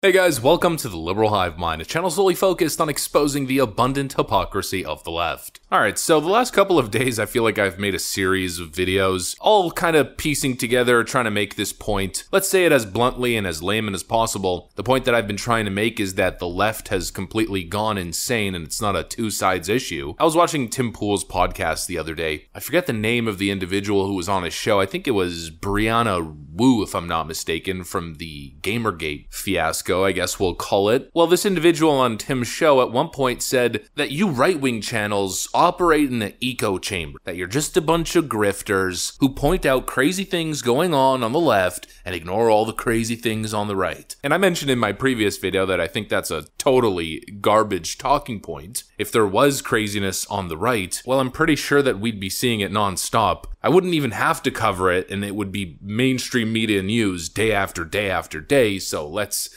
Hey guys, welcome to the Liberal Hive Mind, a channel solely focused on exposing the abundant hypocrisy of the left. Alright, so the last couple of days I feel like I've made a series of videos, all kind of piecing together, trying to make this point. Let's say it as bluntly and as layman as possible. The point that I've been trying to make is that the left has completely gone insane and it's not a two sides issue. I was watching Tim Pool's podcast the other day. I forget the name of the individual who was on his show. I think it was Brianna Wu, if I'm not mistaken, from the Gamergate fiasco, I guess we'll call it. Well, this individual on Tim's show at one point said that you right-wing channels operate in an echo chamber, that you're just a bunch of grifters who point out crazy things going on the left and ignore all the crazy things on the right. And I mentioned in my previous video that I think that's a totally garbage talking point. If there was craziness on the right, well, I'm pretty sure that we'd be seeing it non-stop. I wouldn't even have to cover it, and it would be mainstream media news day after day after day, so let's,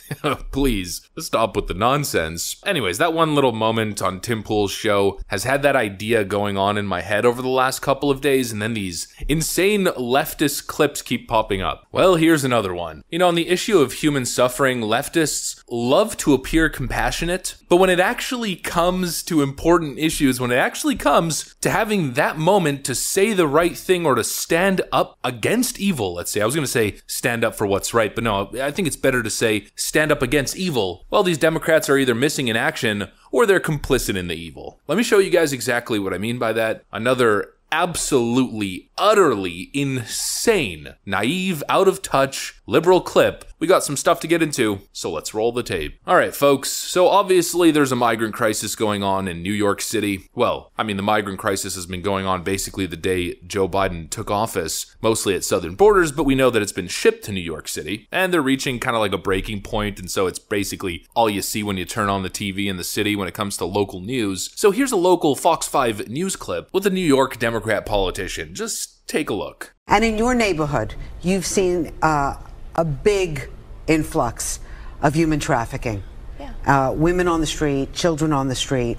please, stop with the nonsense. Anyways, that one little moment on Tim Pool's show has had that idea going on in my head over the last couple of days, and then these insane leftist clips keep popping up. Well, here's another one. You know, on the issue of human suffering, leftists love to appear compassionate, but when it actually comes to important issues, when it actually comes to having that moment to say the right thing or to stand up against evil, let's say. I was going to say stand up for what's right, but no, I think it's better to say stand up against evil. Well, these Democrats are either missing in action or they're complicit in the evil. Let me show you guys exactly what I mean by that. Another absolutely, utterly insane, naive, out of touch, liberal clip. We got some stuff to get into, so let's roll the tape. Alright folks, so obviously there's a migrant crisis going on in New York City. Well, I mean the migrant crisis has been going on basically the day Joe Biden took office, mostly at southern borders, but we know that it's been shipped to New York City, and they're reaching kind of like a breaking point, and so it's basically all you see when you turn on the TV in the city when it comes to local news. So here's a local Fox 5 news clip with a New York Democrat politician. Just take a look. And in your neighborhood, you've seen a big influx of human trafficking. Yeah. Women on the street, children on the street.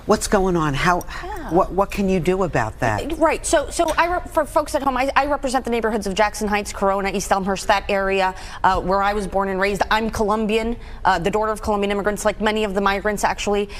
What's going on? What can you do about that? Right. So for folks at home, I represent the neighborhoods of Jackson Heights, Corona, East Elmhurst, that area where I was born and raised. I'm Colombian, the daughter of Colombian immigrants, like many of the migrants, actually.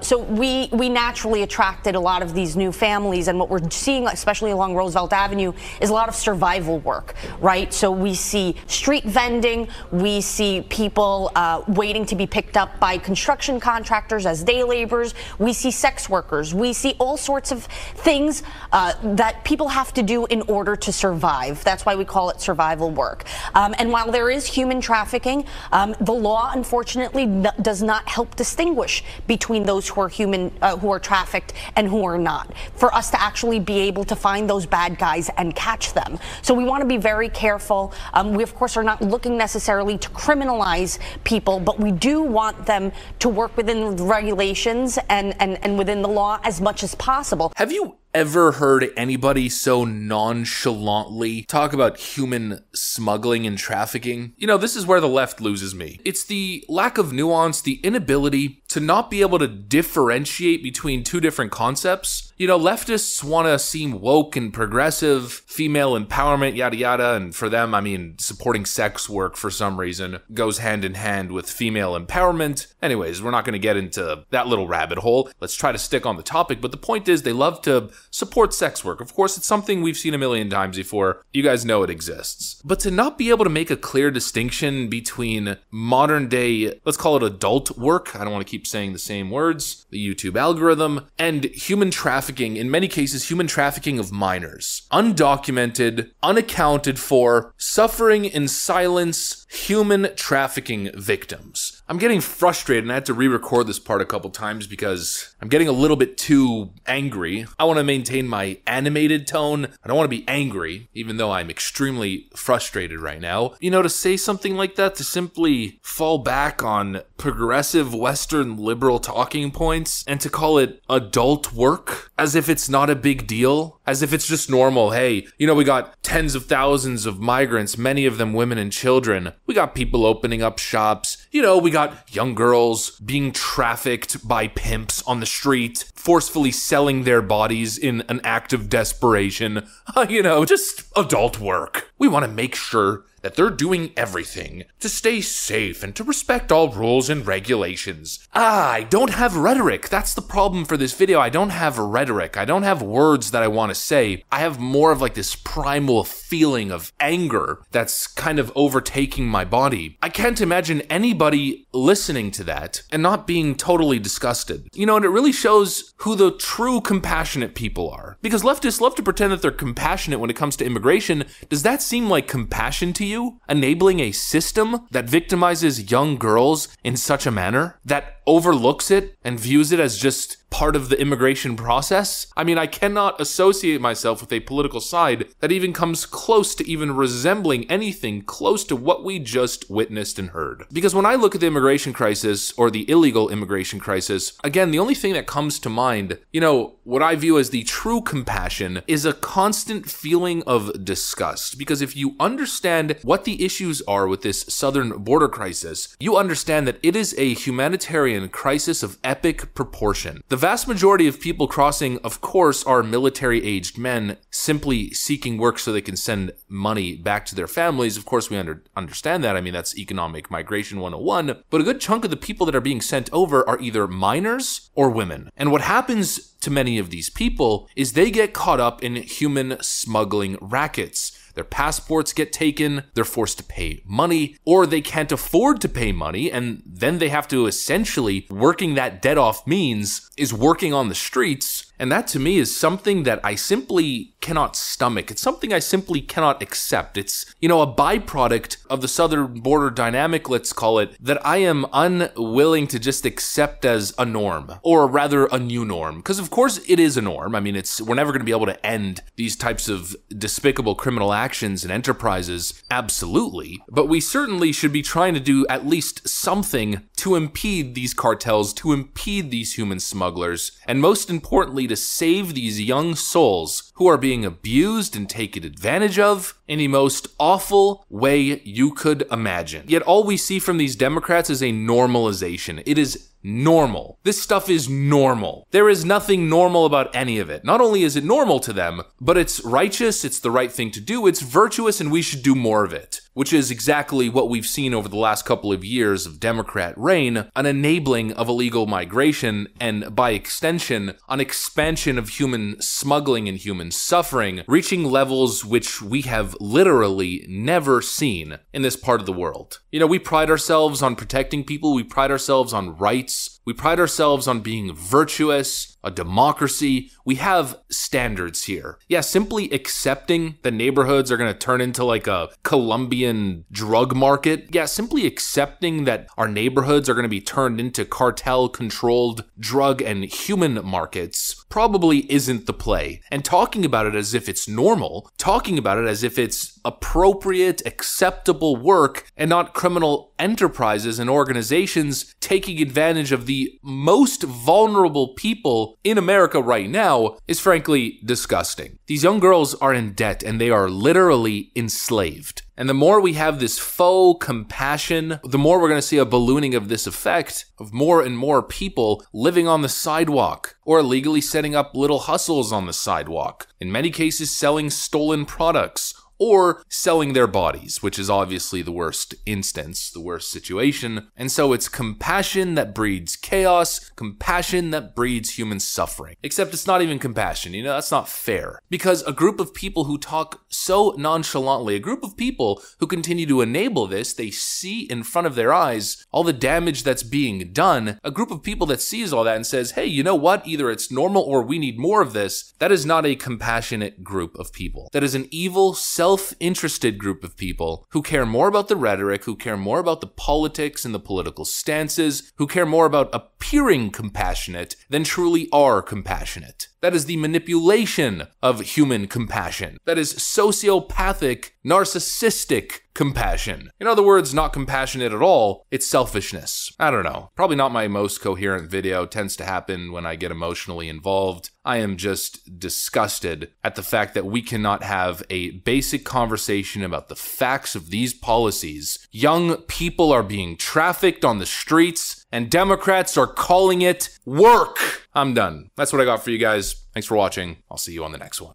So we naturally attracted a lot of these new families, and what we're seeing, especially along Roosevelt Avenue, is a lot of survival work, right? So we see street vending, we see people waiting to be picked up by construction contractors as day laborers, we see sex workers, we see all sorts of things that people have to do in order to survive. That's why we call it survival work. And while there is human trafficking, the law unfortunately does not help distinguish between those who are trafficked and who are not, for us to actually be able to find those bad guys and catch them. So we want to be very careful. We of course are not looking necessarily to criminalize people, but we do want them to work within the regulations and within the law as much as possible. Have you ever heard anybody so nonchalantly talk about human smuggling and trafficking? You know, this is where the left loses me. It's the lack of nuance, the inability to not be able to differentiate between two different concepts. You know, leftists want to seem woke and progressive, female empowerment, yada yada, and for them, I mean, supporting sex work for some reason goes hand in hand with female empowerment. Anyways, we're not going to get into that little rabbit hole. Let's try to stick on the topic, but the point is they love to support sex work. Of course, it's something we've seen a million times before. You guys know it exists. But to not be able to make a clear distinction between modern day, let's call it adult work, I don't want to keep saying the same words, the YouTube algorithm, and human trafficking, in many cases, human trafficking of minors. Undocumented, unaccounted for, suffering in silence, human trafficking victims. I'm getting frustrated and I had to re-record this part a couple times because I'm getting a little bit too angry. I want to maintain my animated tone. I don't want to be angry, even though I'm extremely frustrated right now. You know, to say something like that, to simply fall back on progressive Western liberal talking points and to call it adult work as if it's not a big deal, as if it's just normal. Hey, you know, we got tens of thousands of migrants, many of them women and children. We got people opening up shops. You know, we got young girls being trafficked by pimps on the street, forcefully selling their bodies in an act of desperation. You know, just adult work. We want to make sure that they're doing everything to stay safe and to respect all rules and regulations. I don't have rhetoric. That's the problem for this video. I don't have rhetoric. I don't have words that I want to say. I have more of like this primal feeling of anger that's kind of overtaking my body. I can't imagine anybody listening to that and not being totally disgusted. You know, and it really shows who the true compassionate people are. Because leftists love to pretend that they're compassionate when it comes to immigration. Does that seem like compassion to you? Enabling a system that victimizes young girls in such a manner that overlooks it and views it as just part of the immigration process? I mean, I cannot associate myself with a political side that even comes close to even resembling anything close to what we just witnessed and heard. Because when I look at the immigration crisis, or the illegal immigration crisis, again, the only thing that comes to mind, you know, what I view as the true compassion is a constant feeling of disgust. Because if you understand what the issues are with this southern border crisis, you understand that it is a humanitarian crisis of epic proportion. The vast majority of people crossing, of course, are military-aged men simply seeking work so they can send money back to their families. Of course, we understand that. I mean, that's economic migration 101. But a good chunk of the people that are being sent over are either minors or women. And what happens to many of these people is they get caught up in human smuggling rackets. Their passports get taken, they're forced to pay money, or they can't afford to pay money, and then they have to essentially, working that debt off means, is working on the streets. And that to me is something that I simply cannot stomach. It's something I simply cannot accept. It's, you know, a byproduct of the southern border dynamic, let's call it, that I am unwilling to just accept as a norm, or rather a new norm. Because of course it is a norm. I mean, we're never going to be able to end these types of despicable criminal actions and enterprises, absolutely. But we certainly should be trying to do at least something to impede these cartels, to impede these human smugglers, and most importantly, to save these young souls who are being abused and taken advantage of in the most awful way you could imagine. Yet all we see from these Democrats is a normalization. It is normal. This stuff is normal. There is nothing normal about any of it. Not only is it normal to them, but it's righteous, it's the right thing to do, it's virtuous, and we should do more of it. Which is exactly what we've seen over the last couple of years of Democrat reign, an enabling of illegal migration, and by extension, an expansion of human smuggling and human suffering, reaching levels which we have literally never seen in this part of the world. You know, we pride ourselves on protecting people, we pride ourselves on rights, we pride ourselves on being virtuous, a democracy. We have standards here. Yeah, simply accepting that neighborhoods are going to turn into like a Colombian drug market. Yeah, simply accepting that our neighborhoods are going to be turned into cartel-controlled drug and human markets probably isn't the play. And talking about it as if it's normal, talking about it as if it's appropriate, acceptable work, and not criminal enterprises and organizations taking advantage of the most vulnerable people in America right now is frankly disgusting. These young girls are in debt and they are literally enslaved. And the more we have this faux compassion, the more we're going to see a ballooning of this effect of more and more people living on the sidewalk or illegally setting up little hustles on the sidewalk. In many cases, selling stolen products or selling their bodies, which is obviously the worst instance, the worst situation. And so it's compassion that breeds chaos, compassion that breeds human suffering. Except it's not even compassion, you know, that's not fair. Because a group of people who talk so nonchalantly, a group of people who continue to enable this, they see in front of their eyes all the damage that's being done, a group of people that sees all that and says, hey, you know what, either it's normal or we need more of this, that is not a compassionate group of people. That is an evil, self-interested group of people who care more about the rhetoric, who care more about the politics and the political stances, who care more about appearing compassionate than truly are compassionate. That is the manipulation of human compassion. That is sociopathic, narcissistic compassion. In other words, not compassionate at all, it's selfishness. I don't know. Probably not my most coherent video. Tends to happen when I get emotionally involved. I am just disgusted at the fact that we cannot have a basic conversation about the facts of these policies. Young people are being trafficked on the streets, and Democrats are calling it work. I'm done. That's what I got for you guys. Thanks for watching. I'll see you on the next one.